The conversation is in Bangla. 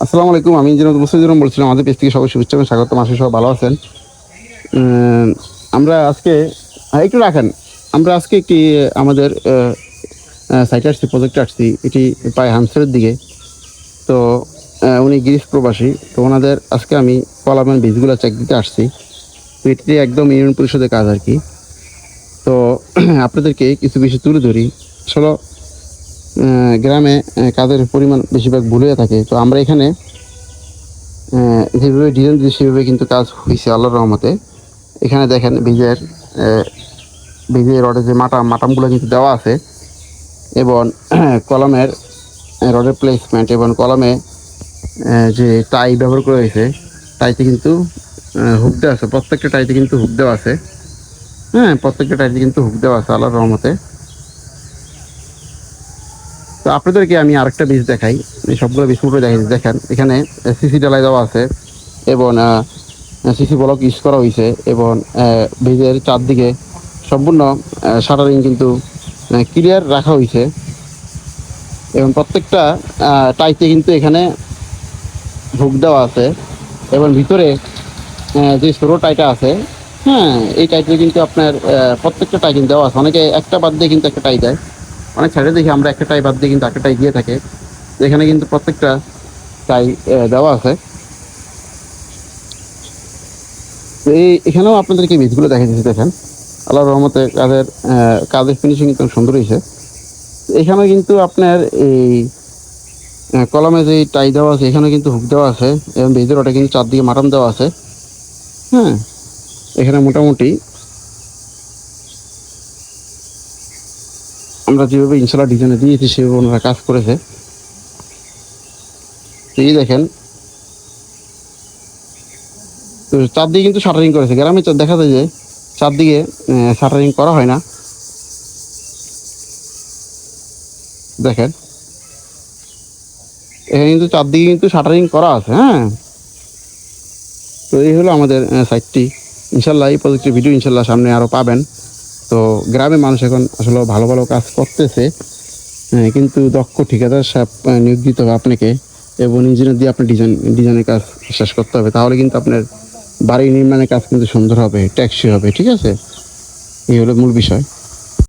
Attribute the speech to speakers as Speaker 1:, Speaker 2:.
Speaker 1: আসসালামু আলাইকুম। আমি ইঞ্জিনিয়ার মুস্তাফিজুর বলছিলাম। আমাদের পেজ থেকে সবাই শুভেচ্ছা এবং স্বাগতম। আশা করি সবাই ভালো আছেন। উম, আমরা আজকে একটু রাখেন। আমরা আজকে একটি আমাদের সাইটে আসছি, প্রজেক্টে আসছি। এটি প্রায় হামসারের দিকে। তো উনি গ্রিস প্রবাসী। তো ওনাদের আজকে আমি কলামের বীজগুলো চেক দিতে আসছি। তো এটি একদম ইউনিয়ন পরিষদের কাজ আর কি। তো আপনাদেরকে কিছু বিষয় তুলে ধরি। আসলে গ্রামে কাজের পরিমাণ বেশিরভাগ ভুল হয়ে থাকে। তো আমরা এখানে যেভাবে ডিজাইন দিয়েছি সেভাবে কিন্তু কাজ হয়েছে আল্লাহর রহমতে। এখানে দেখেন বীজের রডের যে মাটামগুলো কিন্তু দেওয়া আছে, এবং কলমের রডের প্লেসমেন্ট এবং কলমে যে টাই ব্যবহার করা হয়েছে, টাইতে কিন্তু হুক দেওয়া আছে। প্রত্যেকটা টাইতে কিন্তু হুক দেওয়া আছে। হ্যাঁ, প্রত্যেকটা টাইতে কিন্তু হুক দেওয়া আছে আল্লাহর রহমতে। তো আপনাদেরকে আমি আরেকটা বীজ দেখাই। এই সবগুলো বীজ পুরো দেখাই। দেখেন এখানে সিসি ডালাই দেওয়া আছে, এবং সিসি ব্লক ইউজ করা হয়েছে, এবং বীজের চারদিকে সম্পূর্ণ শাটারিং কিন্তু ক্লিয়ার রাখা হয়েছে, এবং প্রত্যেকটা টাইতে কিন্তু এখানে হুক দেওয়া আছে, এবং ভিতরে যে ছোটো টাইটা আছে, হ্যাঁ, এই টাইতে কিন্তু আপনার প্রত্যেকটা টাই কিন্তু দেওয়া আছে। অনেকে একটা বাদ দিয়ে কিন্তু একটা টাই দেয়। অনেক সাইডে দেখি আমরা একটা টাই বাদ দিয়ে কিন্তু একটা টাই দিয়ে থাকে। এখানে কিন্তু প্রত্যেকটা টাই দেওয়া আছে। তো এখানেও আপনাদেরকে বীজগুলো দেখা যাচ্ছে। দেখেন আল্লাহর রহমতে কাজের ফিনিশিং একদম সুন্দর হয়েছে। এখানে কিন্তু আপনার এই কলমে যে টাই দেওয়া আছে, এখানে কিন্তু হুক দেওয়া আছে, এবং বীজের ওটা কিন্তু চারদিকে মাটাম দেওয়া আছে। হ্যাঁ, এখানে মোটামুটি আমরা যেভাবে ইনশাল্লাহ ডিজাইনে দিয়েছি সেভাবে ওনারা কাজ করেছে। এই দেখেন, তো চারদিকে কিন্তু শাটারিং করেছে। গ্রামে দেখা যায় যে চারদিকে শাটারিং করা হয় না। দেখেন এখানে কিন্তু চারদিকে কিন্তু শাটারিং করা আছে। হ্যাঁ, তো এই হলো আমাদের সাইটটি। ইনশাল্লাহ এই প্রজেক্টের ভিডিও ইনশাল্লাহ সামনে আরও পাবেন। তো গ্রামে মানুষ এখন আসলে ভালো ভালো কাজ করতেছে, কিন্তু দক্ষ ঠিকাদার সাহেব নিয়োগ দিতে হবে আপনাকে, এবং ইঞ্জিনিয়ার দিয়ে আপনার ডিজাইনের কাজ শেষ করতে হবে। তাহলে কিন্তু আপনার বাড়ি নির্মাণের কাজ কিন্তু সুন্দর হবে, টেকসই হবে। ঠিক আছে, এই হলো মূল বিষয়।